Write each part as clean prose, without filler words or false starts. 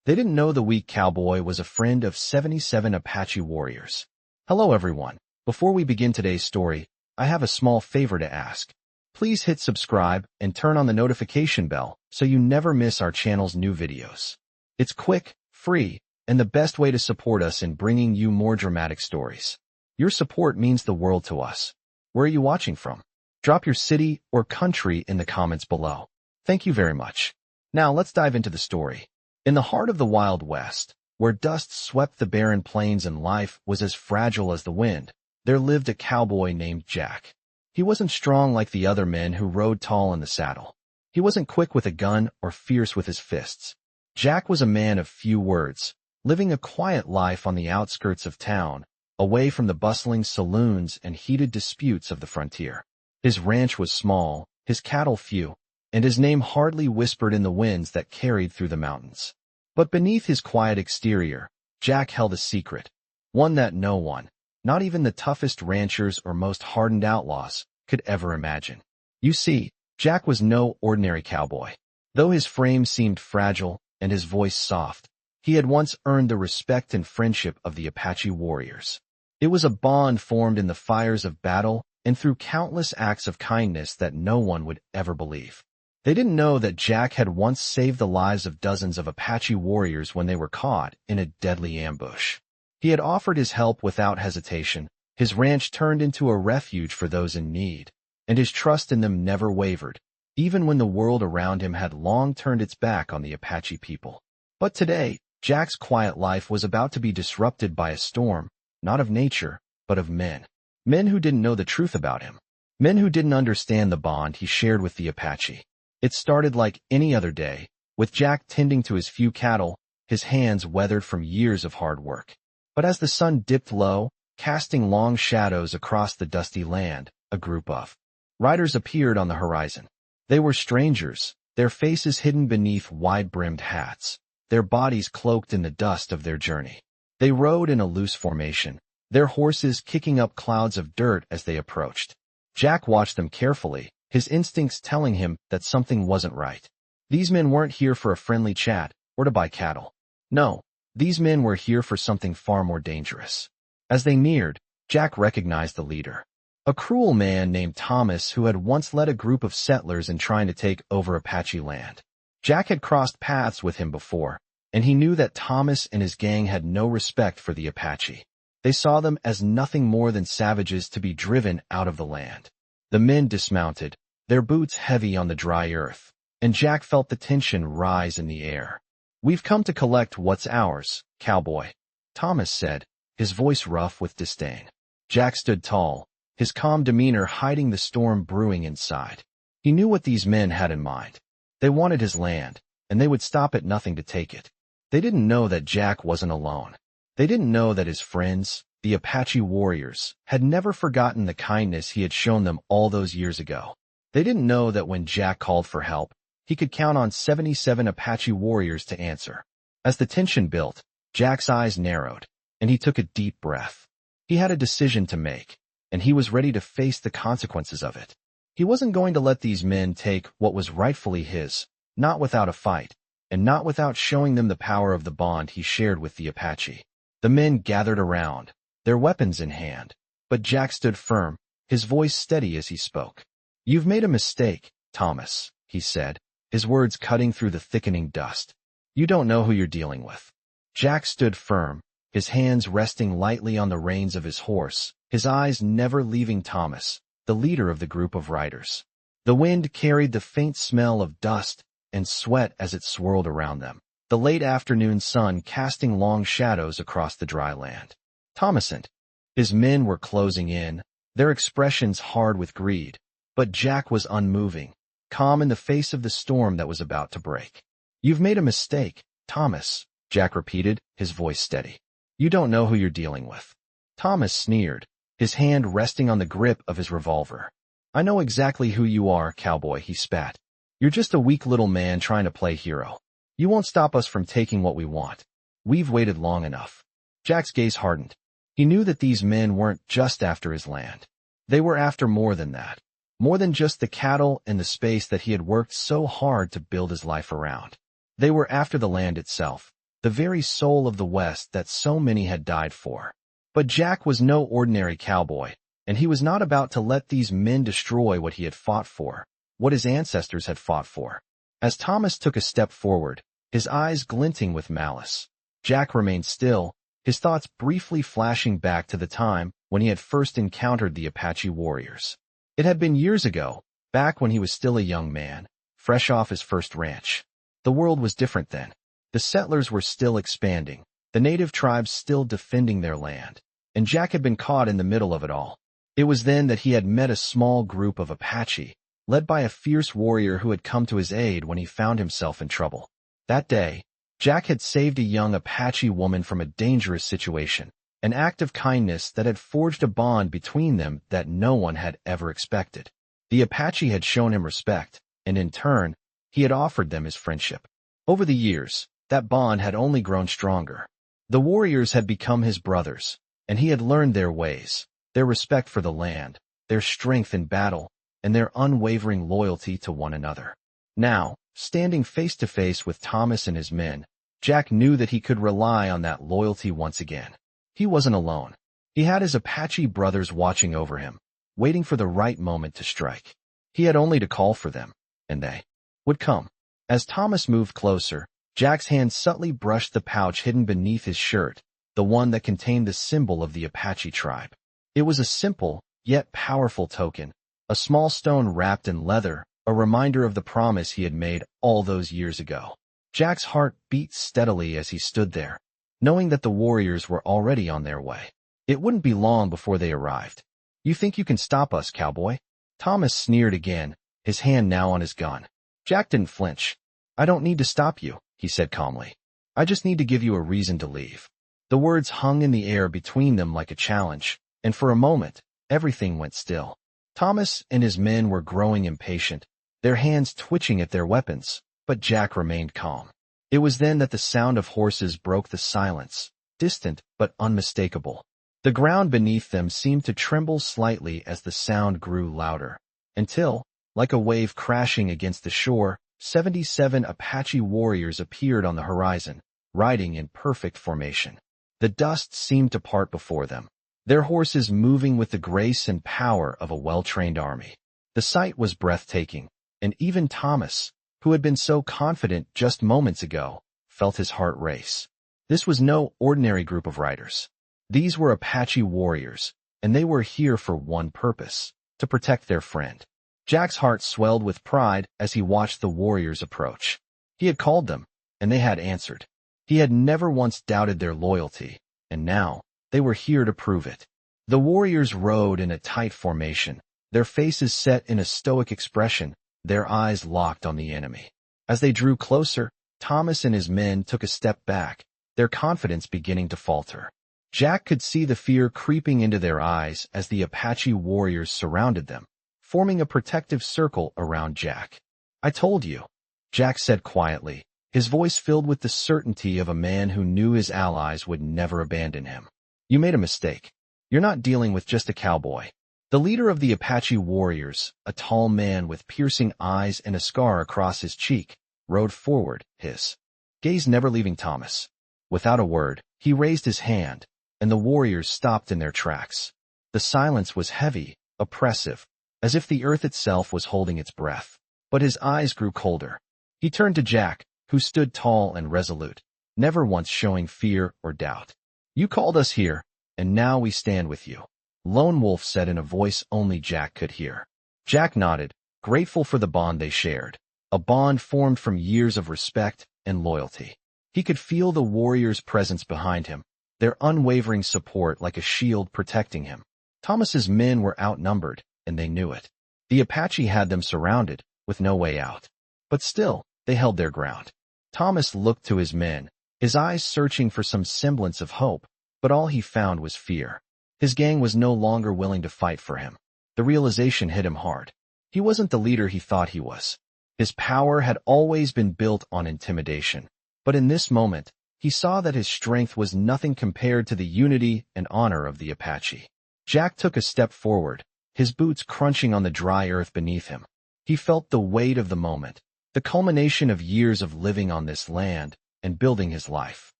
They didn't know the weak cowboy was a friend of 77 Apache warriors. Hello everyone. Before we begin today's story, I have a small favor to ask. Please hit subscribe and turn on the notification bell so you never miss our channel's new videos. It's quick, free, and the best way to support us in bringing you more dramatic stories. Your support means the world to us. Where are you watching from? Drop your city or country in the comments below. Thank you very much. Now let's dive into the story. In the heart of the Wild West, where dust swept the barren plains and life was as fragile as the wind, there lived a cowboy named Jack. He wasn't strong like the other men who rode tall in the saddle. He wasn't quick with a gun or fierce with his fists. Jack was a man of few words, living a quiet life on the outskirts of town, away from the bustling saloons and heated disputes of the frontier. His ranch was small, his cattle few, and his name hardly whispered in the winds that carried through the mountains. But beneath his quiet exterior, Jack held a secret, one that no one, not even the toughest ranchers or most hardened outlaws, could ever imagine. You see, Jack was no ordinary cowboy. Though his frame seemed fragile and his voice soft, he had once earned the respect and friendship of the Apache warriors. It was a bond formed in the fires of battle and through countless acts of kindness that no one would ever believe. They didn't know that Jack had once saved the lives of dozens of Apache warriors when they were caught in a deadly ambush. He had offered his help without hesitation, his ranch turned into a refuge for those in need, and his trust in them never wavered, even when the world around him had long turned its back on the Apache people. But today, Jack's quiet life was about to be disrupted by a storm, not of nature, but of men. Men who didn't know the truth about him. Men who didn't understand the bond he shared with the Apache. It started like any other day, with Jack tending to his few cattle, his hands weathered from years of hard work. But as the sun dipped low, casting long shadows across the dusty land, a group of riders appeared on the horizon. They were strangers, their faces hidden beneath wide-brimmed hats, their bodies cloaked in the dust of their journey. They rode in a loose formation, their horses kicking up clouds of dirt as they approached. Jack watched them carefully, his instincts telling him that something wasn't right. These men weren't here for a friendly chat or to buy cattle. No, these men were here for something far more dangerous. As they neared, Jack recognized the leader. A cruel man named Thomas who had once led a group of settlers in trying to take over Apache land. Jack had crossed paths with him before, and he knew that Thomas and his gang had no respect for the Apache. They saw them as nothing more than savages to be driven out of the land. The men dismounted, their boots heavy on the dry earth, and Jack felt the tension rise in the air. "We've come to collect what's ours, cowboy," Thomas said, his voice rough with disdain. Jack stood tall, his calm demeanor hiding the storm brewing inside. He knew what these men had in mind. They wanted his land, and they would stop at nothing to take it. They didn't know that Jack wasn't alone. They didn't know that his friends, the Apache warriors, had never forgotten the kindness he had shown them all those years ago. They didn't know that when Jack called for help, he could count on 77 Apache warriors to answer. As the tension built, Jack's eyes narrowed, and he took a deep breath. He had a decision to make, and he was ready to face the consequences of it. He wasn't going to let these men take what was rightfully his, not without a fight, and not without showing them the power of the bond he shared with the Apache. The men gathered around, their weapons in hand, but Jack stood firm, his voice steady as he spoke. "You've made a mistake, Thomas," he said, his words cutting through the thickening dust. "You don't know who you're dealing with." Jack stood firm, his hands resting lightly on the reins of his horse, his eyes never leaving Thomas, the leader of the group of riders. The wind carried the faint smell of dust and sweat as it swirled around them, the late afternoon sun casting long shadows across the dry land. Thomas and his men were closing in, their expressions hard with greed, but Jack was unmoving, calm in the face of the storm that was about to break. "You've made a mistake, Thomas," Jack repeated, his voice steady. "You don't know who you're dealing with." Thomas sneered, his hand resting on the grip of his revolver. "I know exactly who you are, cowboy," he spat. "You're just a weak little man trying to play hero. You won't stop us from taking what we want. We've waited long enough." Jack's gaze hardened. He knew that these men weren't just after his land. They were after more than that. More than just the cattle and the space that he had worked so hard to build his life around. They were after the land itself, the very soul of the West that so many had died for. But Jack was no ordinary cowboy, and he was not about to let these men destroy what he had fought for, what his ancestors had fought for. As Thomas took a step forward, his eyes glinting with malice, Jack remained still, his thoughts briefly flashing back to the time when he had first encountered the Apache warriors. It had been years ago, back when he was still a young man, fresh off his first ranch. The world was different then. The settlers were still expanding, the native tribes still defending their land, and Jack had been caught in the middle of it all. It was then that he had met a small group of Apache, led by a fierce warrior who had come to his aid when he found himself in trouble. That day, Jack had saved a young Apache woman from a dangerous situation, an act of kindness that had forged a bond between them that no one had ever expected. The Apache had shown him respect, and in turn, he had offered them his friendship. Over the years, that bond had only grown stronger. The warriors had become his brothers, and he had learned their ways, their respect for the land, their strength in battle, and their unwavering loyalty to one another. Now, standing face to face with Thomas and his men, Jack knew that he could rely on that loyalty once again. He wasn't alone. He had his Apache brothers watching over him, waiting for the right moment to strike. He had only to call for them, and they would come. As Thomas moved closer, Jack's hand subtly brushed the pouch hidden beneath his shirt, the one that contained the symbol of the Apache tribe. It was a simple, yet powerful token, a small stone wrapped in leather, a reminder of the promise he had made all those years ago. Jack's heart beat steadily as he stood there, knowing that the warriors were already on their way. It wouldn't be long before they arrived. "You think you can stop us, cowboy?" Thomas sneered again, his hand now on his gun. Jack didn't flinch. "I don't need to stop you," he said calmly. "I just need to give you a reason to leave." The words hung in the air between them like a challenge, and for a moment, everything went still. Thomas and his men were growing impatient, their hands twitching at their weapons, but Jack remained calm. It was then that the sound of horses broke the silence, distant but unmistakable. The ground beneath them seemed to tremble slightly as the sound grew louder, until, like a wave crashing against the shore, 77 Apache warriors appeared on the horizon, riding in perfect formation. The dust seemed to part before them, their horses moving with the grace and power of a well-trained army. The sight was breathtaking, and even Thomas, who had been so confident just moments ago, felt his heart race. This was no ordinary group of riders. These were Apache warriors, and they were here for one purpose: to protect their friend. Jack's heart swelled with pride as he watched the warriors approach. He had called them, and they had answered. He had never once doubted their loyalty, and now, they were here to prove it. The warriors rode in a tight formation, their faces set in a stoic expression, their eyes locked on the enemy. As they drew closer, Thomas and his men took a step back, their confidence beginning to falter. Jack could see the fear creeping into their eyes as the Apache warriors surrounded them, forming a protective circle around Jack. "I told you," Jack said quietly, his voice filled with the certainty of a man who knew his allies would never abandon him. "You made a mistake. You're not dealing with just a cowboy." The leader of the Apache warriors, a tall man with piercing eyes and a scar across his cheek, rode forward, his gaze never leaving Thomas. Without a word, he raised his hand, and the warriors stopped in their tracks. The silence was heavy, oppressive, as if the earth itself was holding its breath. But his eyes grew colder. He turned to Jack, who stood tall and resolute, never once showing fear or doubt. "You called us here, and now we stand with you," Lone Wolf said in a voice only Jack could hear. Jack nodded, grateful for the bond they shared, a bond formed from years of respect and loyalty. He could feel the warriors' presence behind him, their unwavering support like a shield protecting him. Thomas's men were outnumbered, and they knew it. The Apache had them surrounded, with no way out. But still, they held their ground. Thomas looked to his men, his eyes searching for some semblance of hope, but all he found was fear. His gang was no longer willing to fight for him. The realization hit him hard. He wasn't the leader he thought he was. His power had always been built on intimidation. But in this moment, he saw that his strength was nothing compared to the unity and honor of the Apache. Jack took a step forward, his boots crunching on the dry earth beneath him. He felt the weight of the moment, the culmination of years of living on this land, and building his life.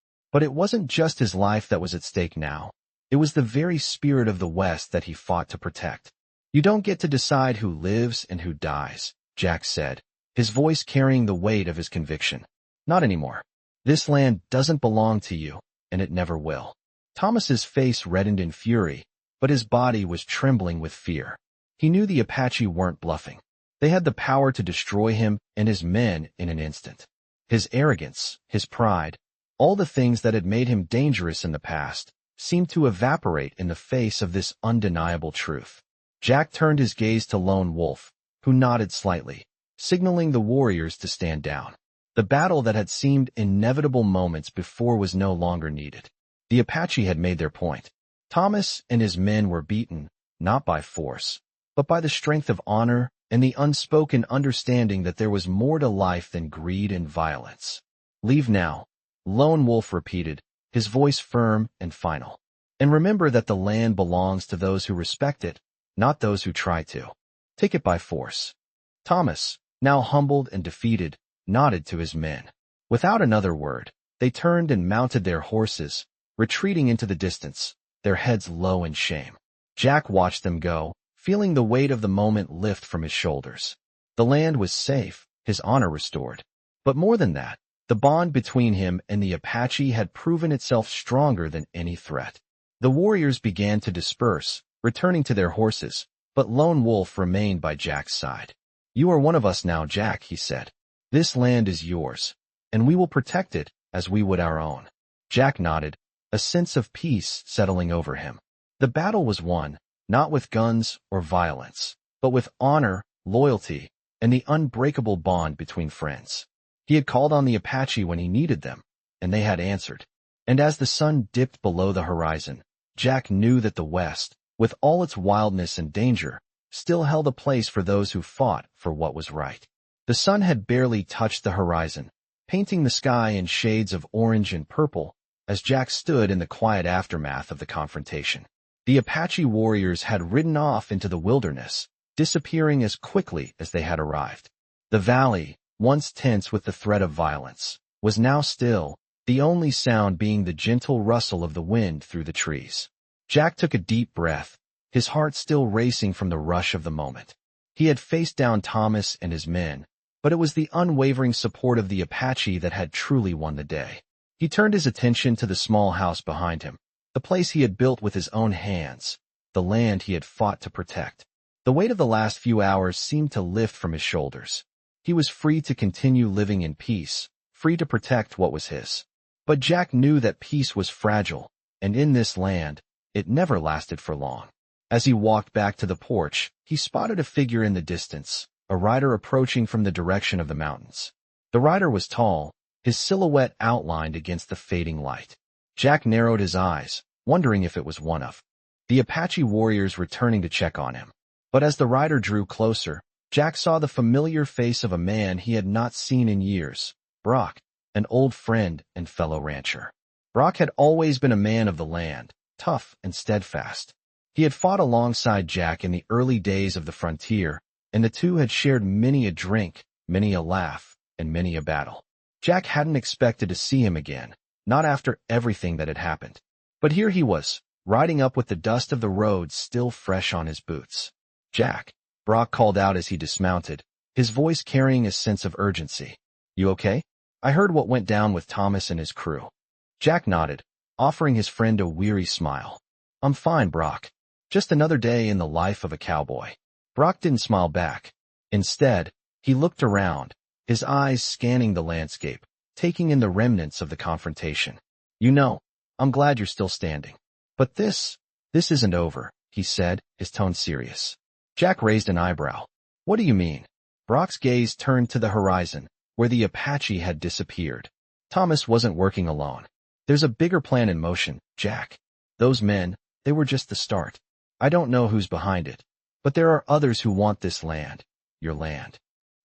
But it wasn't just his life that was at stake now. It was the very spirit of the West that he fought to protect. "You don't get to decide who lives and who dies," Jack said, his voice carrying the weight of his conviction. "Not anymore. This land doesn't belong to you, and it never will." Thomas's face reddened in fury, but his body was trembling with fear. He knew the Apache weren't bluffing. They had the power to destroy him and his men in an instant. His arrogance, his pride, all the things that had made him dangerous in the past, seemed to evaporate in the face of this undeniable truth. Jack turned his gaze to Lone Wolf, who nodded slightly, signaling the warriors to stand down. The battle that had seemed inevitable moments before was no longer needed. The Apache had made their point. Thomas and his men were beaten, not by force, but by the strength of honor and the unspoken understanding that there was more to life than greed and violence. "Leave now," Lone Wolf repeated, his voice firm and final. "And remember that the land belongs to those who respect it, not those who try to take it by force." Thomas, now humbled and defeated, nodded to his men. Without another word, they turned and mounted their horses, retreating into the distance, their heads low in shame. Jack watched them go, feeling the weight of the moment lift from his shoulders. The land was safe, his honor restored. But more than that, the bond between him and the Apache had proven itself stronger than any threat. The warriors began to disperse, returning to their horses, but Lone Wolf remained by Jack's side. "You are one of us now, Jack," he said. "This land is yours, and we will protect it as we would our own." Jack nodded, a sense of peace settling over him. The battle was won, not with guns or violence, but with honor, loyalty, and the unbreakable bond between friends. He had called on the Apache when he needed them, and they had answered. And as the sun dipped below the horizon, Jack knew that the West, with all its wildness and danger, still held a place for those who fought for what was right. The sun had barely touched the horizon, painting the sky in shades of orange and purple, as Jack stood in the quiet aftermath of the confrontation. The Apache warriors had ridden off into the wilderness, disappearing as quickly as they had arrived. The valley, once tense with the threat of violence, was now still, the only sound being the gentle rustle of the wind through the trees. Jack took a deep breath, his heart still racing from the rush of the moment. He had faced down Thomas and his men, but it was the unwavering support of the Apache that had truly won the day. He turned his attention to the small house behind him, the place he had built with his own hands, the land he had fought to protect. The weight of the last few hours seemed to lift from his shoulders. He was free to continue living in peace, free to protect what was his. But Jack knew that peace was fragile, and in this land, it never lasted for long. As he walked back to the porch, he spotted a figure in the distance, a rider approaching from the direction of the mountains. The rider was tall, his silhouette outlined against the fading light. Jack narrowed his eyes, wondering if it was one of the Apache warriors returning to check on him. But as the rider drew closer, Jack saw the familiar face of a man he had not seen in years, Brock, an old friend and fellow rancher. Brock had always been a man of the land, tough and steadfast. He had fought alongside Jack in the early days of the frontier, and the two had shared many a drink, many a laugh, and many a battle. Jack hadn't expected to see him again, not after everything that had happened. But here he was, riding up with the dust of the road still fresh on his boots. "Jack," Brock called out as he dismounted, his voice carrying a sense of urgency. "You okay? I heard what went down with Thomas and his crew." Jack nodded, offering his friend a weary smile. "I'm fine, Brock. Just another day in the life of a cowboy." Brock didn't smile back. Instead, he looked around, his eyes scanning the landscape, taking in the remnants of the confrontation. "You know, I'm glad you're still standing. But this isn't over," he said, his tone serious. Jack raised an eyebrow. "What do you mean?" Brock's gaze turned to the horizon, where the Apache had disappeared. Thomas wasn't working alone. "There's a bigger plan in motion, Jack. Those men, they were just the start. I don't know who's behind it, but there are others who want this land, your land."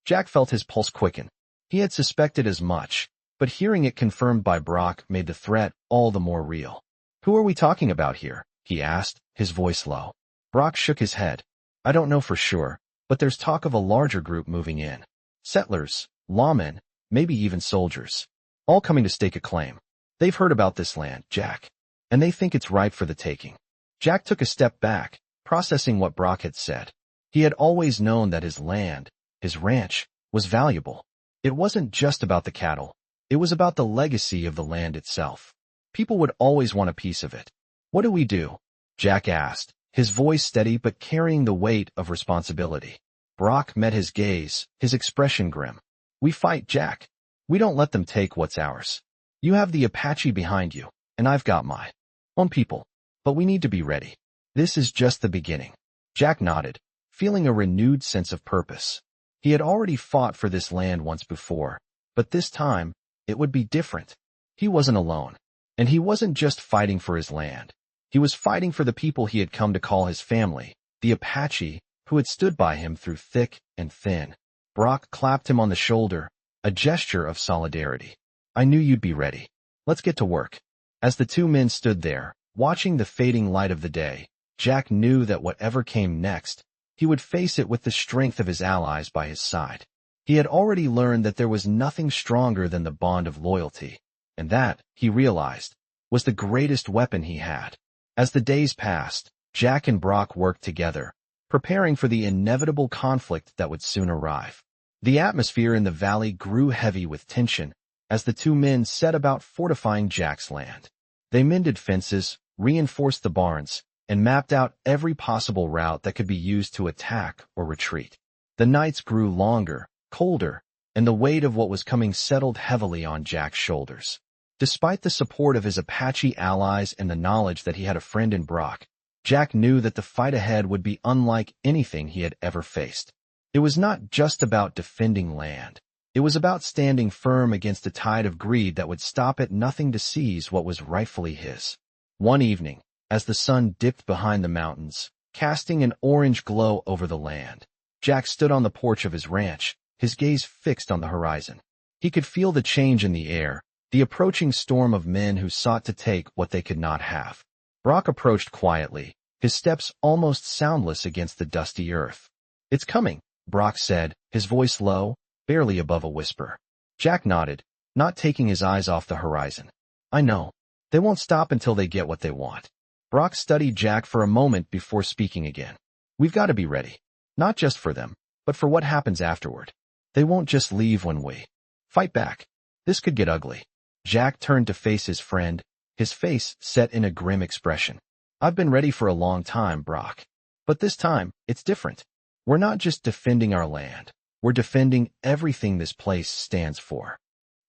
Jack felt his pulse quicken. He had suspected as much, but hearing it confirmed by Brock made the threat all the more real. "Who are we talking about here?" he asked, his voice low. Brock shook his head. "I don't know for sure, but there's talk of a larger group moving in. Settlers, lawmen, maybe even soldiers. all coming to stake a claim. They've heard about this land, Jack, and they think it's ripe for the taking. Jack took a step back, processing what Brock had said. He had always known that his land, his ranch, was valuable. It wasn't just about the cattle. It was about the legacy of the land itself. People would always want a piece of it. What do we do? Jack asked, his voice steady but carrying the weight of responsibility. Brock met his gaze, his expression grim. We fight, Jack. We don't let them take what's ours. You have the Apache behind you, and I've got my own people. But we need to be ready. This is just the beginning. Jack nodded, feeling a renewed sense of purpose. He had already fought for this land once before, but this time, it would be different. He wasn't alone. And he wasn't just fighting for his land. He was fighting for the people he had come to call his family, the Apache, who had stood by him through thick and thin. Brock clapped him on the shoulder, a gesture of solidarity. I knew you'd be ready. Let's get to work. As the two men stood there, watching the fading light of the day, Jack knew that whatever came next, he would face it with the strength of his allies by his side. He had already learned that there was nothing stronger than the bond of loyalty, and that, he realized, was the greatest weapon he had. As the days passed, Jack and Brock worked together, preparing for the inevitable conflict that would soon arrive. The atmosphere in the valley grew heavy with tension as the two men set about fortifying Jack's land. They mended fences, reinforced the barns, and mapped out every possible route that could be used to attack or retreat. The nights grew longer, colder, and the weight of what was coming settled heavily on Jack's shoulders. Despite the support of his Apache allies and the knowledge that he had a friend in Brock, Jack knew that the fight ahead would be unlike anything he had ever faced. It was not just about defending land. It was about standing firm against a tide of greed that would stop at nothing to seize what was rightfully his. One evening, as the sun dipped behind the mountains, casting an orange glow over the land, Jack stood on the porch of his ranch, his gaze fixed on the horizon. He could feel the change in the air, the approaching storm of men who sought to take what they could not have. Brock approached quietly, his steps almost soundless against the dusty earth. It's coming, Brock said, his voice low, barely above a whisper. Jack nodded, not taking his eyes off the horizon. I know. They won't stop until they get what they want. Brock studied Jack for a moment before speaking again. We've got to be ready. Not just for them, but for what happens afterward. They won't just leave when we fight back. This could get ugly. Jack turned to face his friend, his face set in a grim expression. I've been ready for a long time, Brock. But this time, it's different. We're not just defending our land. We're defending everything this place stands for.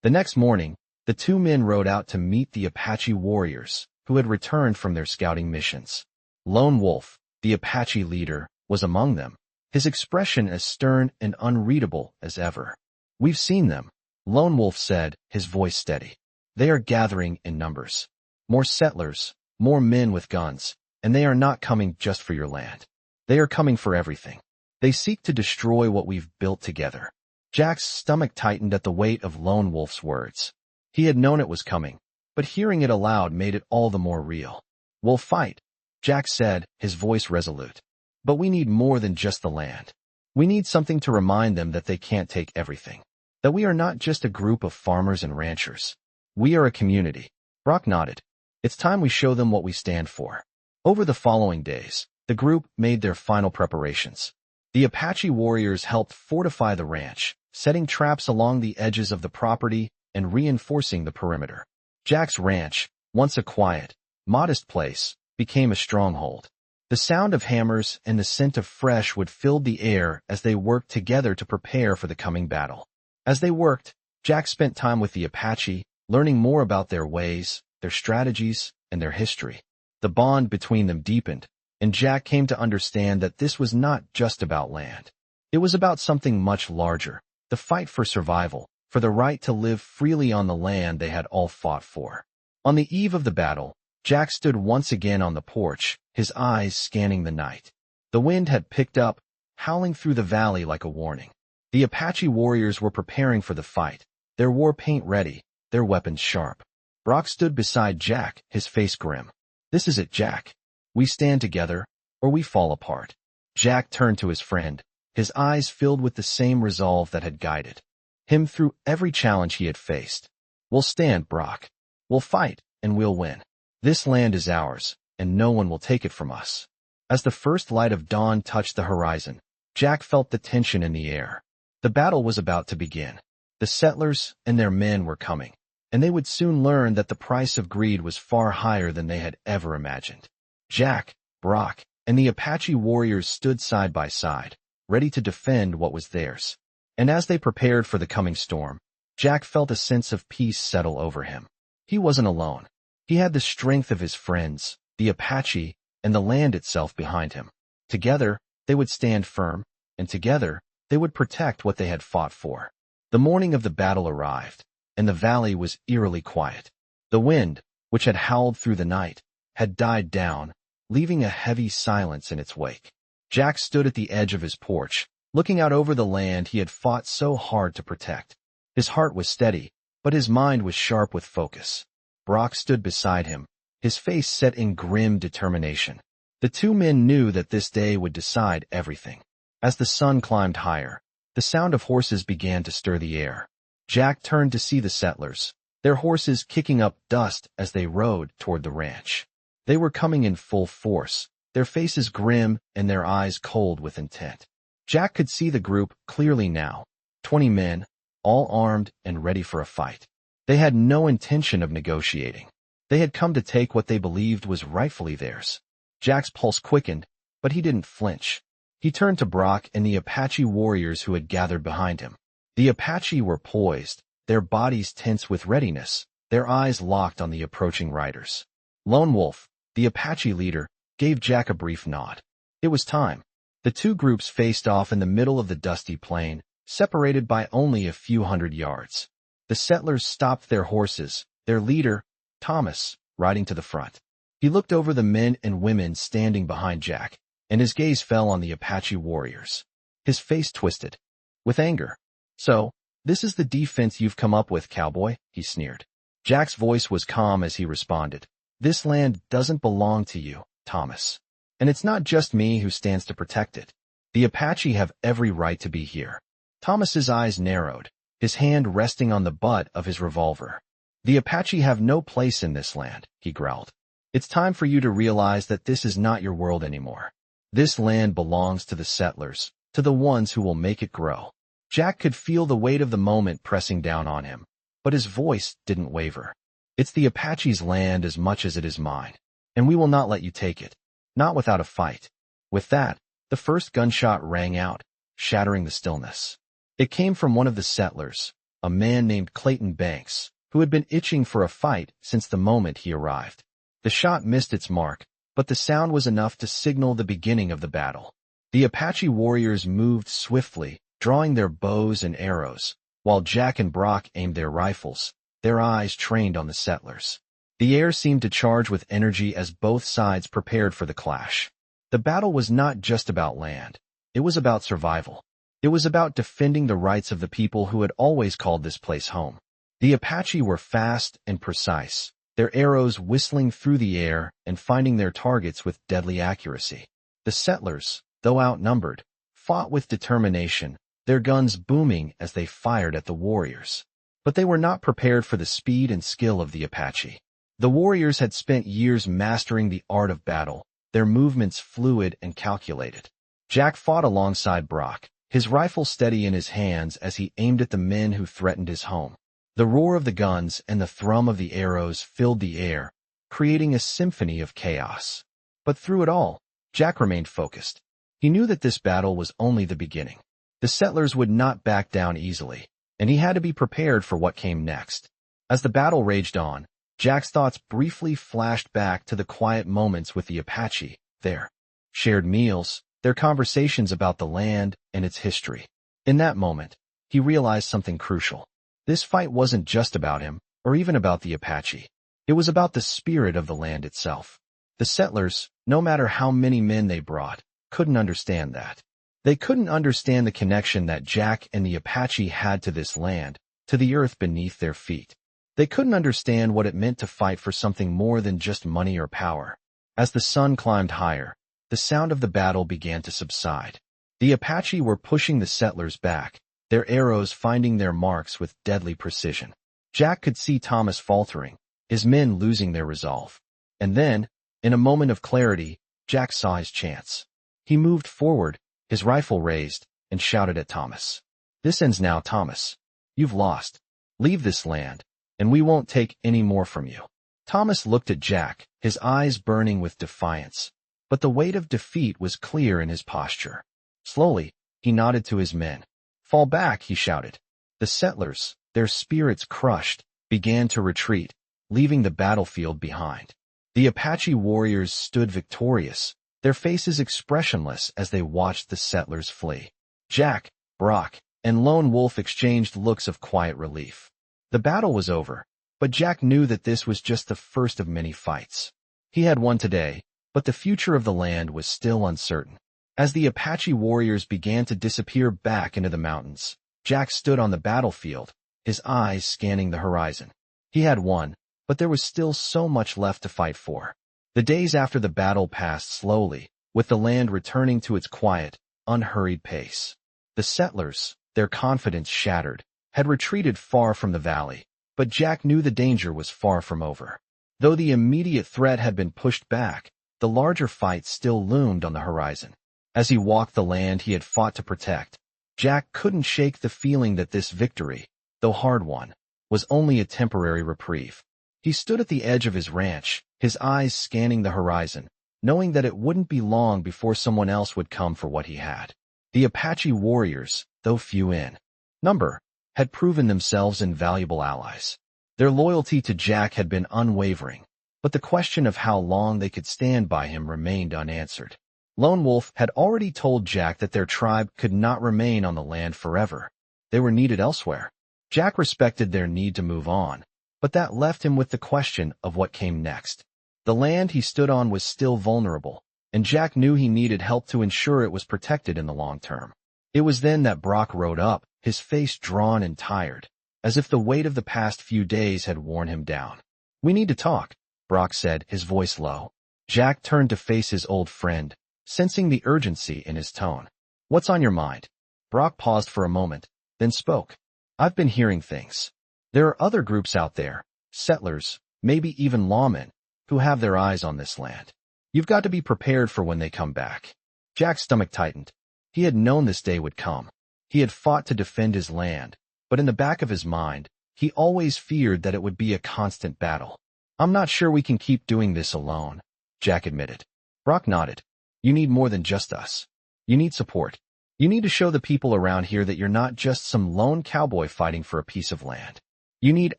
The next morning, the two men rode out to meet the Apache warriors, who had returned from their scouting missions. Lone Wolf, the Apache leader, was among them, his expression as stern and unreadable as ever. We've seen them, Lone Wolf said, his voice steady. They are gathering in numbers. More settlers, more men with guns, and they are not coming just for your land. They are coming for everything. They seek to destroy what we've built together. Jack's stomach tightened at the weight of Lone Wolf's words. He had known it was coming, but hearing it aloud made it all the more real. We'll fight, Jack said, his voice resolute. But we need more than just the land. We need something to remind them that they can't take everything. That we are not just a group of farmers and ranchers. We are a community. Brock nodded. It's time we show them what we stand for. Over the following days, the group made their final preparations. The Apache warriors helped fortify the ranch, setting traps along the edges of the property and reinforcing the perimeter. Jack's ranch, once a quiet, modest place, became a stronghold. The sound of hammers and the scent of fresh wood filled the air as they worked together to prepare for the coming battle. As they worked, Jack spent time with the Apache, learning more about their ways, their strategies, and their history. The bond between them deepened, and Jack came to understand that this was not just about land. It was about something much larger, the fight for survival, for the right to live freely on the land they had all fought for. On the eve of the battle, Jack stood once again on the porch, his eyes scanning the night. The wind had picked up, howling through the valley like a warning. The Apache warriors were preparing for the fight, their war paint ready, their weapons sharp. Brock stood beside Jack, his face grim. This is it, Jack. We stand together, or we fall apart. Jack turned to his friend, his eyes filled with the same resolve that had guided him through every challenge he had faced. We'll stand, Brock. We'll fight, and we'll win. This land is ours, and no one will take it from us. As the first light of dawn touched the horizon, Jack felt the tension in the air. The battle was about to begin. The settlers and their men were coming, and they would soon learn that the price of greed was far higher than they had ever imagined. Jack, Brock, and the Apache warriors stood side by side, ready to defend what was theirs. And as they prepared for the coming storm, Jack felt a sense of peace settle over him. He wasn't alone. He had the strength of his friends, the Apache, and the land itself behind him. Together, they would stand firm, and together, they would protect what they had fought for. The morning of the battle arrived, and the valley was eerily quiet. The wind, which had howled through the night, had died down, leaving a heavy silence in its wake. Jack stood at the edge of his porch, looking out over the land he had fought so hard to protect. His heart was steady, but his mind was sharp with focus. Brock stood beside him, his face set in grim determination. The two men knew that this day would decide everything. As the sun climbed higher, the sound of horses began to stir the air. Jack turned to see the settlers, their horses kicking up dust as they rode toward the ranch. They were coming in full force, their faces grim and their eyes cold with intent. Jack could see the group clearly now, 20 men, all armed and ready for a fight. They had no intention of negotiating. They had come to take what they believed was rightfully theirs. Jack's pulse quickened, but he didn't flinch. He turned to Brock and the Apache warriors who had gathered behind him. The Apache were poised, their bodies tense with readiness, their eyes locked on the approaching riders. Lone Wolf, the Apache leader, gave Jack a brief nod. It was time. The two groups faced off in the middle of the dusty plain, separated by only a few hundred yards. The settlers stopped their horses, their leader, Thomas, riding to the front. He looked over the men and women standing behind Jack, and his gaze fell on the Apache warriors. His face twisted with anger. "So, this is the defense you've come up with, Cowboy," he sneered. Jack's voice was calm as he responded. "This land doesn't belong to you, Thomas. And it's not just me who stands to protect it. The Apache have every right to be here." Thomas's eyes narrowed, his hand resting on the butt of his revolver. "The Apache have no place in this land," he growled. "It's time for you to realize that this is not your world anymore. This land belongs to the settlers, to the ones who will make it grow." Jack could feel the weight of the moment pressing down on him, but his voice didn't waver. "It's the Apache's land as much as it is mine, and we will not let you take it, not without a fight." With that, the first gunshot rang out, shattering the stillness. It came from one of the settlers, a man named Clayton Banks, who had been itching for a fight since the moment he arrived. The shot missed its mark, but the sound was enough to signal the beginning of the battle. The Apache warriors moved swiftly, drawing their bows and arrows, while Jack and Brock aimed their rifles, their eyes trained on the settlers. The air seemed to charge with energy as both sides prepared for the clash. The battle was not just about land. It was about survival. It was about defending the rights of the people who had always called this place home. The Apache were fast and precise, their arrows whistling through the air and finding their targets with deadly accuracy. The settlers, though outnumbered, fought with determination, their guns booming as they fired at the warriors. But they were not prepared for the speed and skill of the Apache. The warriors had spent years mastering the art of battle, their movements fluid and calculated. Jack fought alongside Brock, his rifle steady in his hands as he aimed at the men who threatened his home. The roar of the guns and the thrum of the arrows filled the air, creating a symphony of chaos. But through it all, Jack remained focused. He knew that this battle was only the beginning. The settlers would not back down easily, and he had to be prepared for what came next. As the battle raged on, Jack's thoughts briefly flashed back to the quiet moments with the Apache, their shared meals, their conversations about the land and its history. In that moment, he realized something crucial. This fight wasn't just about him, or even about the Apache. It was about the spirit of the land itself. The settlers, no matter how many men they brought, couldn't understand that. They couldn't understand the connection that Jack and the Apache had to this land, to the earth beneath their feet. They couldn't understand what it meant to fight for something more than just money or power. As the sun climbed higher, the sound of the battle began to subside. The Apache were pushing the settlers back, their arrows finding their marks with deadly precision. Jack could see Thomas faltering, his men losing their resolve. And then, in a moment of clarity, Jack saw his chance. He moved forward, his rifle raised, and shouted at Thomas. "This ends now, Thomas. You've lost. Leave this land, and we won't take any more from you." Thomas looked at Jack, his eyes burning with defiance. But the weight of defeat was clear in his posture. Slowly, he nodded to his men. "Fall back," he shouted. The settlers, their spirits crushed, began to retreat, leaving the battlefield behind. The Apache warriors stood victorious, their faces expressionless as they watched the settlers flee. Jack, Brock, and Lone Wolf exchanged looks of quiet relief. The battle was over, but Jack knew that this was just the first of many fights. He had won today, but the future of the land was still uncertain. As the Apache warriors began to disappear back into the mountains, Jack stood on the battlefield, his eyes scanning the horizon. He had won, but there was still so much left to fight for. The days after the battle passed slowly, with the land returning to its quiet, unhurried pace. The settlers, their confidence shattered, had retreated far from the valley, but Jack knew the danger was far from over. Though the immediate threat had been pushed back, the larger fight still loomed on the horizon. As he walked the land he had fought to protect, Jack couldn't shake the feeling that this victory, though hard won, was only a temporary reprieve. He stood at the edge of his ranch, his eyes scanning the horizon, knowing that it wouldn't be long before someone else would come for what he had. The Apache warriors, though few in number, had proven themselves invaluable allies. Their loyalty to Jack had been unwavering, but the question of how long they could stand by him remained unanswered. Lone Wolf had already told Jack that their tribe could not remain on the land forever. They were needed elsewhere. Jack respected their need to move on, but that left him with the question of what came next. The land he stood on was still vulnerable, and Jack knew he needed help to ensure it was protected in the long term. It was then that Brock rode up, his face drawn and tired, as if the weight of the past few days had worn him down. "We need to talk," Brock said, his voice low. Jack turned to face his old friend, sensing the urgency in his tone. "What's on your mind?" Brock paused for a moment, then spoke. "I've been hearing things. There are other groups out there, settlers, maybe even lawmen, who have their eyes on this land. You've got to be prepared for when they come back." Jack's stomach tightened. He had known this day would come. He had fought to defend his land, but in the back of his mind, he always feared that it would be a constant battle. "I'm not sure we can keep doing this alone," Jack admitted. Brock nodded. "You need more than just us. You need support. You need to show the people around here that you're not just some lone cowboy fighting for a piece of land. You need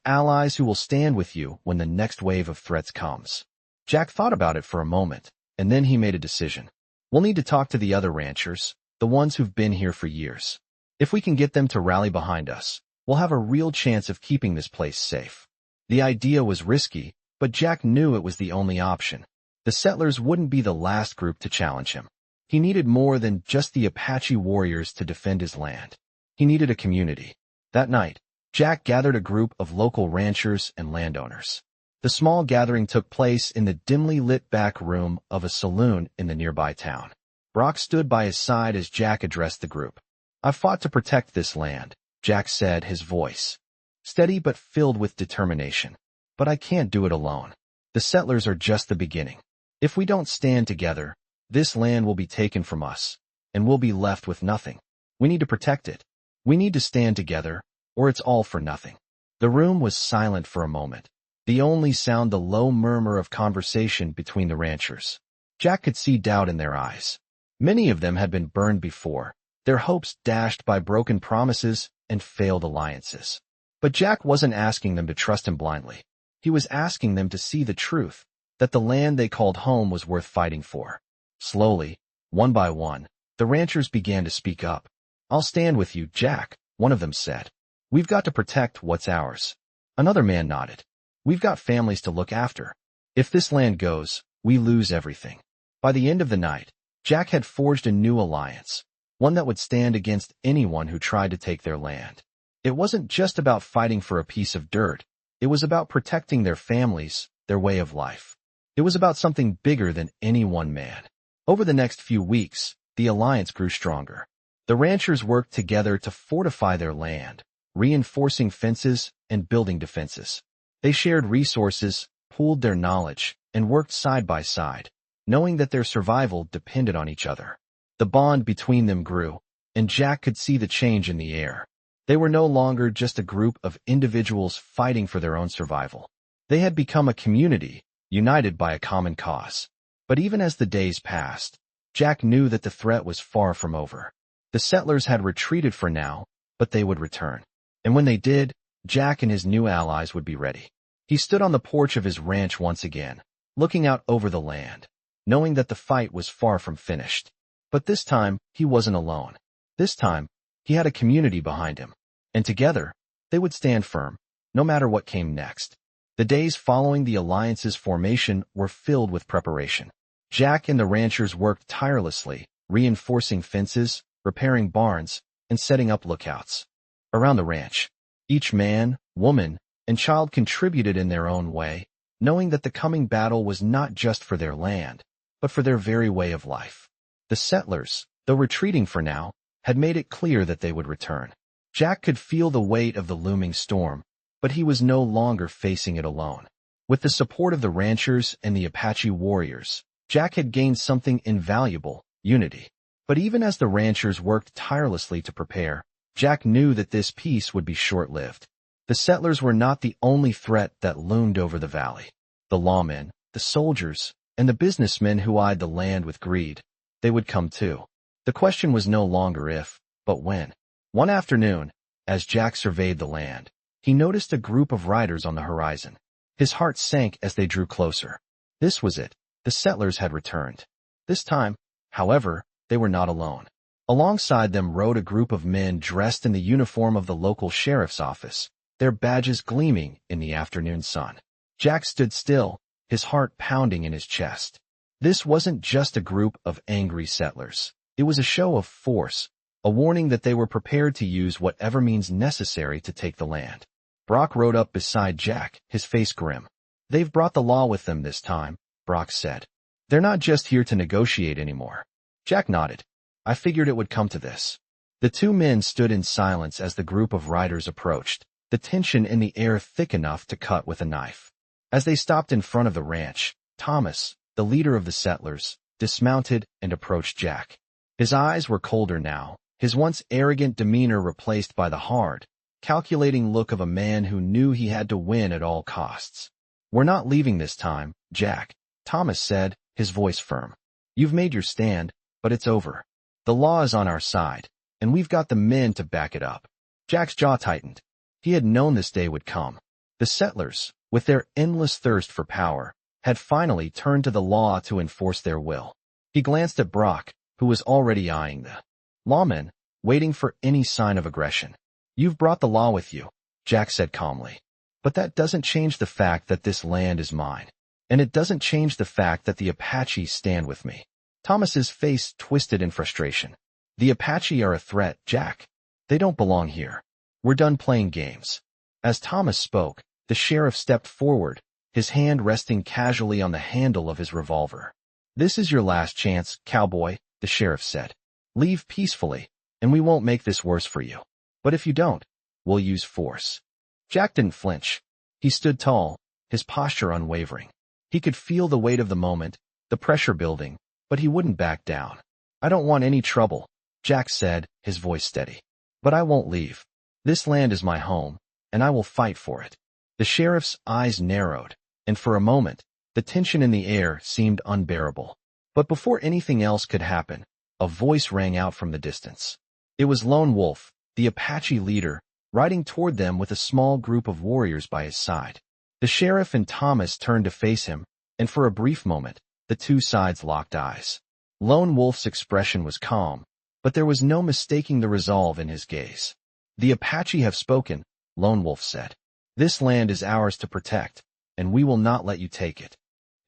allies who will stand with you when the next wave of threats comes." Jack thought about it for a moment, and then he made a decision. "We'll need to talk to the other ranchers, the ones who've been here for years. If we can get them to rally behind us, we'll have a real chance of keeping this place safe." The idea was risky, but Jack knew it was the only option. The settlers wouldn't be the last group to challenge him. He needed more than just the Apache warriors to defend his land. He needed a community. That night, Jack gathered a group of local ranchers and landowners. The small gathering took place in the dimly lit back room of a saloon in the nearby town. Brock stood by his side as Jack addressed the group. "I've fought to protect this land," Jack said, his voice steady but filled with determination. "But I can't do it alone. The settlers are just the beginning. If we don't stand together, this land will be taken from us, and we'll be left with nothing. We need to protect it. We need to stand together, or it's all for nothing." The room was silent for a moment, the only sound the low murmur of conversation between the ranchers. Jack could see doubt in their eyes. Many of them had been burned before, their hopes dashed by broken promises and failed alliances. But Jack wasn't asking them to trust him blindly. He was asking them to see the truth, that the land they called home was worth fighting for. Slowly, one by one, the ranchers began to speak up. "I'll stand with you, Jack," one of them said. "We've got to protect what's ours." Another man nodded. "We've got families to look after. If this land goes, we lose everything." By the end of the night, Jack had forged a new alliance, one that would stand against anyone who tried to take their land. It wasn't just about fighting for a piece of dirt. It was about protecting their families, their way of life. It was about something bigger than any one man. Over the next few weeks, the alliance grew stronger. The ranchers worked together to fortify their land, reinforcing fences, and building defenses. They shared resources, pooled their knowledge, and worked side by side, knowing that their survival depended on each other. The bond between them grew, and Jack could see the change in the air. They were no longer just a group of individuals fighting for their own survival. They had become a community, united by a common cause. But even as the days passed, Jack knew that the threat was far from over. The settlers had retreated for now, but they would return. And when they did, Jack and his new allies would be ready. He stood on the porch of his ranch once again, looking out over the land, knowing that the fight was far from finished. But this time, he wasn't alone. This time, he had a community behind him. And together, they would stand firm, no matter what came next. The days following the alliance's formation were filled with preparation. Jack and the ranchers worked tirelessly, reinforcing fences, repairing barns, and setting up lookouts. Around the ranch, each man, woman, and child contributed in their own way, knowing that the coming battle was not just for their land, but for their very way of life. The settlers, though retreating for now, had made it clear that they would return. Jack could feel the weight of the looming storm, but he was no longer facing it alone. With the support of the ranchers and the Apache warriors, Jack had gained something invaluable, unity. But even as the ranchers worked tirelessly to prepare, Jack knew that this peace would be short-lived. The settlers were not the only threat that loomed over the valley. The lawmen, the soldiers, and the businessmen who eyed the land with greed, they would come too. The question was no longer if, but when. One afternoon, as Jack surveyed the land, he noticed a group of riders on the horizon. His heart sank as they drew closer. This was it. The settlers had returned. This time, however, they were not alone. Alongside them rode a group of men dressed in the uniform of the local sheriff's office, their badges gleaming in the afternoon sun. Jack stood still, his heart pounding in his chest. This wasn't just a group of angry settlers. It was a show of force, a warning that they were prepared to use whatever means necessary to take the land. Brock rode up beside Jack, his face grim. "They've brought the law with them this time," Brock said. "They're not just here to negotiate anymore." Jack nodded. "I figured it would come to this." The two men stood in silence as the group of riders approached, the tension in the air thick enough to cut with a knife. As they stopped in front of the ranch, Thomas, the leader of the settlers, dismounted and approached Jack. His eyes were colder now, his once arrogant demeanor replaced by the hard, calculating look of a man who knew he had to win at all costs. "We're not leaving this time, Jack," Thomas said, his voice firm. "You've made your stand, but it's over. The law is on our side, and we've got the men to back it up." Jack's jaw tightened. He had known this day would come. The settlers, with their endless thirst for power, had finally turned to the law to enforce their will. He glanced at Brock, who was already eyeing the lawmen, waiting for any sign of aggression. "You've brought the law with you," Jack said calmly. "But that doesn't change the fact that this land is mine. And it doesn't change the fact that the Apache stand with me." Thomas's face twisted in frustration. "The Apache are a threat, Jack. They don't belong here. We're done playing games." As Thomas spoke, the sheriff stepped forward, his hand resting casually on the handle of his revolver. "This is your last chance, Cowboy," the sheriff said. "Leave peacefully, and we won't make this worse for you. But if you don't, we'll use force." Jack didn't flinch. He stood tall, his posture unwavering. He could feel the weight of the moment, the pressure building, but he wouldn't back down. "I don't want any trouble," Jack said, his voice steady. "But I won't leave. This land is my home, and I will fight for it." The sheriff's eyes narrowed, and for a moment, the tension in the air seemed unbearable. But before anything else could happen, a voice rang out from the distance. It was Lone Wolf, the Apache leader, riding toward them with a small group of warriors by his side. The sheriff and Thomas turned to face him, and for a brief moment, the two sides locked eyes. Lone Wolf's expression was calm, but there was no mistaking the resolve in his gaze. "The Apache have spoken," Lone Wolf said. "This land is ours to protect, and we will not let you take it."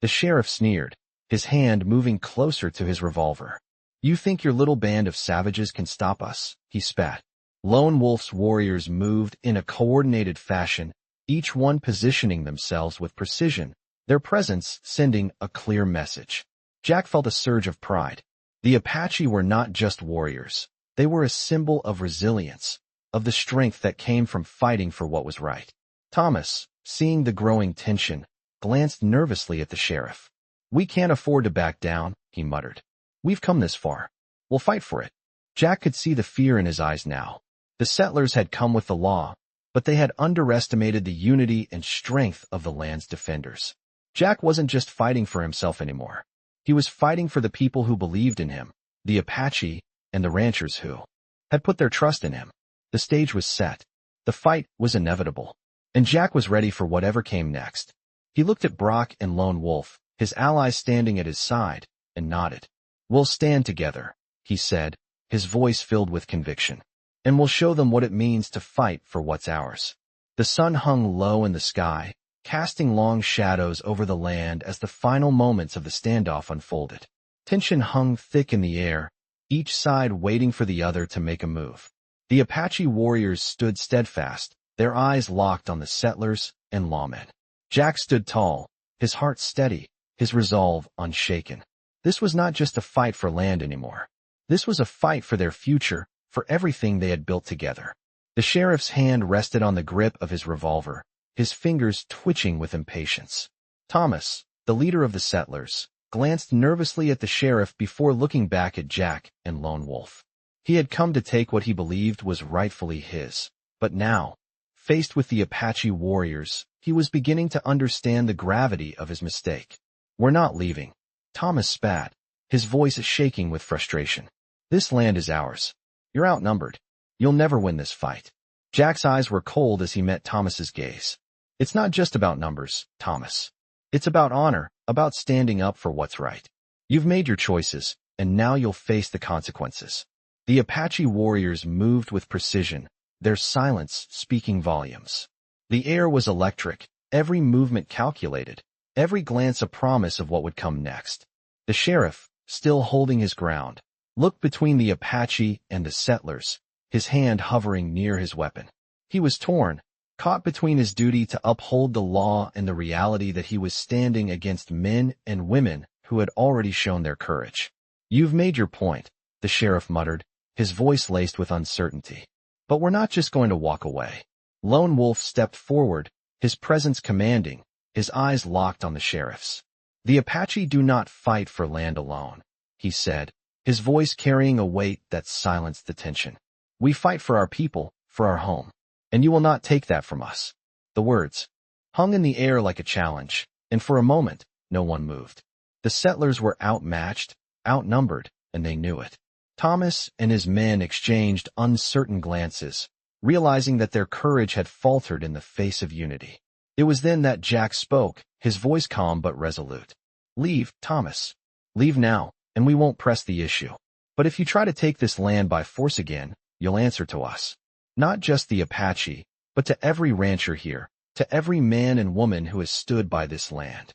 The sheriff sneered, his hand moving closer to his revolver. "You think your little band of savages can stop us?" he spat. Lone Wolf's warriors moved in a coordinated fashion, each one positioning themselves with precision, their presence sending a clear message. Jack felt a surge of pride. The Apache were not just warriors. They were a symbol of resilience, of the strength that came from fighting for what was right. Thomas, seeing the growing tension, glanced nervously at the sheriff. "We can't afford to back down," he muttered. "We've come this far. We'll fight for it." Jack could see the fear in his eyes now. The settlers had come with the law, but they had underestimated the unity and strength of the land's defenders. Jack wasn't just fighting for himself anymore. He was fighting for the people who believed in him, the Apache and the ranchers who had put their trust in him. The stage was set. The fight was inevitable, and Jack was ready for whatever came next. He looked at Brock and Lone Wolf, his allies standing at his side, and nodded. "We'll stand together," he said, his voice filled with conviction. "And we'll show them what it means to fight for what's ours." The sun hung low in the sky, casting long shadows over the land as the final moments of the standoff unfolded. Tension hung thick in the air, each side waiting for the other to make a move. The Apache warriors stood steadfast, their eyes locked on the settlers and lawmen. Jack stood tall, his heart steady, his resolve unshaken. This was not just a fight for land anymore. This was a fight for their future, for everything they had built together. The sheriff's hand rested on the grip of his revolver, his fingers twitching with impatience. Thomas, the leader of the settlers, glanced nervously at the sheriff before looking back at Jack and Lone Wolf. He had come to take what he believed was rightfully his. But now, faced with the Apache warriors, he was beginning to understand the gravity of his mistake. "We're not leaving," Thomas spat, his voice shaking with frustration. "This land is ours. You're outnumbered. You'll never win this fight." Jack's eyes were cold as he met Thomas's gaze. "It's not just about numbers, Thomas. It's about honor, about standing up for what's right. You've made your choices, and now you'll face the consequences." The Apache warriors moved with precision, their silence speaking volumes. The air was electric, every movement calculated, every glance a promise of what would come next. The sheriff, still holding his ground, looked between the Apache and the settlers, his hand hovering near his weapon. He was torn, caught between his duty to uphold the law and the reality that he was standing against men and women who had already shown their courage. "You've made your point," the sheriff muttered, his voice laced with uncertainty. "But we're not just going to walk away." Lone Wolf stepped forward, his presence commanding, his eyes locked on the sheriff's. "The Apache do not fight for land alone," he said, his voice carrying a weight that silenced the tension. "We fight for our people, for our home. And you will not take that from us." The words hung in the air like a challenge, and for a moment, no one moved. The settlers were outmatched, outnumbered, and they knew it. Thomas and his men exchanged uncertain glances, realizing that their courage had faltered in the face of unity. It was then that Jack spoke, his voice calm but resolute. "Leave, Thomas. Leave now, and we won't press the issue. But if you try to take this land by force again, you'll answer to us. Not just the Apache, but to every rancher here, to every man and woman who has stood by this land."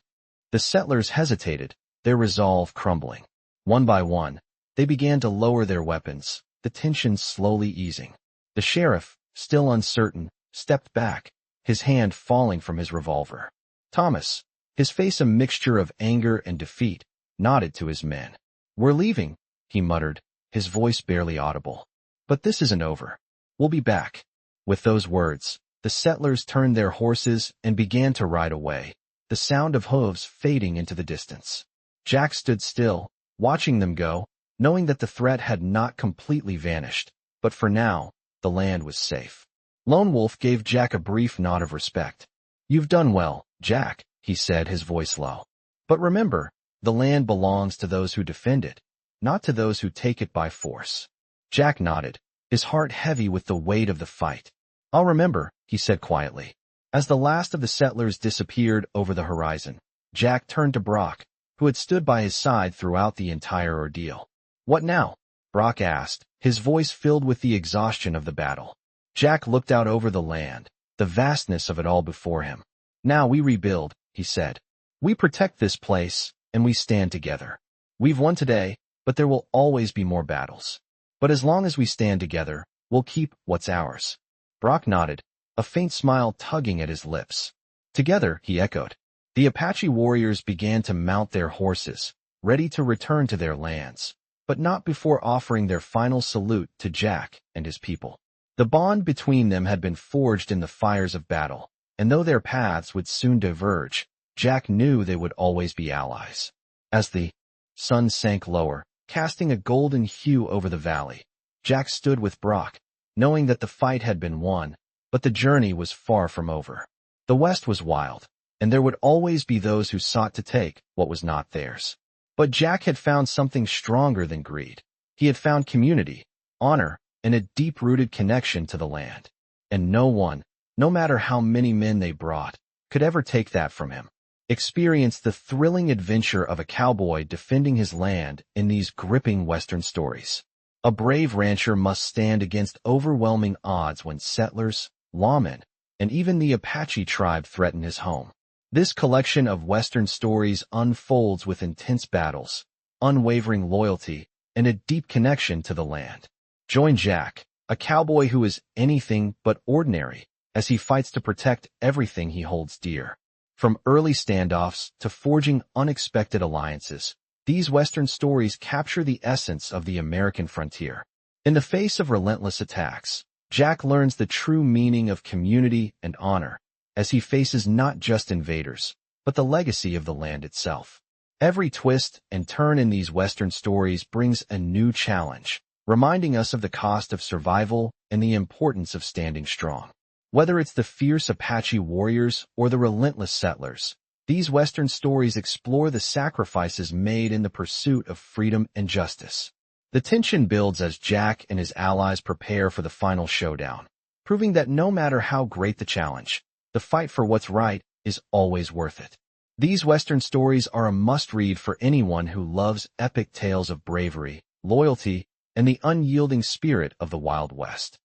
The settlers hesitated, their resolve crumbling. One by one, they began to lower their weapons, the tension slowly easing. The sheriff, still uncertain, stepped back, his hand falling from his revolver. Thomas, his face a mixture of anger and defeat, nodded to his men. "We're leaving," he muttered, his voice barely audible. "But this isn't over. We'll be back." With those words, the settlers turned their horses and began to ride away, the sound of hooves fading into the distance. Jack stood still, watching them go, knowing that the threat had not completely vanished, but for now, the land was safe. Lone Wolf gave Jack a brief nod of respect. "You've done well, Jack," he said, his voice low. "But remember, the land belongs to those who defend it, not to those who take it by force." Jack nodded, his heart heavy with the weight of the fight. "I'll remember," he said quietly. As the last of the settlers disappeared over the horizon, Jack turned to Brock, who had stood by his side throughout the entire ordeal. "What now?" Brock asked, his voice filled with the exhaustion of the battle. Jack looked out over the land, the vastness of it all before him. "Now we rebuild," he said. "We protect this place, and we stand together. We've won today, but there will always be more battles. But as long as we stand together, we'll keep what's ours." Brock nodded, a faint smile tugging at his lips. "Together," he echoed. The Apache warriors began to mount their horses, ready to return to their lands, but not before offering their final salute to Jack and his people. The bond between them had been forged in the fires of battle, and though their paths would soon diverge, Jack knew they would always be allies. As the sun sank lower, casting a golden hue over the valley, Jack stood with Brock, knowing that the fight had been won, but the journey was far from over. The West was wild, and there would always be those who sought to take what was not theirs. But Jack had found something stronger than greed. He had found community, honor, and a deep-rooted connection to the land. And no one, no matter how many men they brought, could ever take that from him. Experience the thrilling adventure of a cowboy defending his land in these gripping Western stories. A brave rancher must stand against overwhelming odds when settlers, lawmen, and even the Apache tribe threaten his home. This collection of Western stories unfolds with intense battles, unwavering loyalty, and a deep connection to the land. Join Jack, a cowboy who is anything but ordinary, as he fights to protect everything he holds dear. From early standoffs to forging unexpected alliances, these Western stories capture the essence of the American frontier. In the face of relentless attacks, Jack learns the true meaning of community and honor, as he faces not just invaders, but the legacy of the land itself. Every twist and turn in these Western stories brings a new challenge, reminding us of the cost of survival and the importance of standing strong. Whether it's the fierce Apache warriors or the relentless settlers, these Western stories explore the sacrifices made in the pursuit of freedom and justice. The tension builds as Jack and his allies prepare for the final showdown, proving that no matter how great the challenge, the fight for what's right is always worth it. These Western stories are a must-read for anyone who loves epic tales of bravery, loyalty, and the unyielding spirit of the Wild West.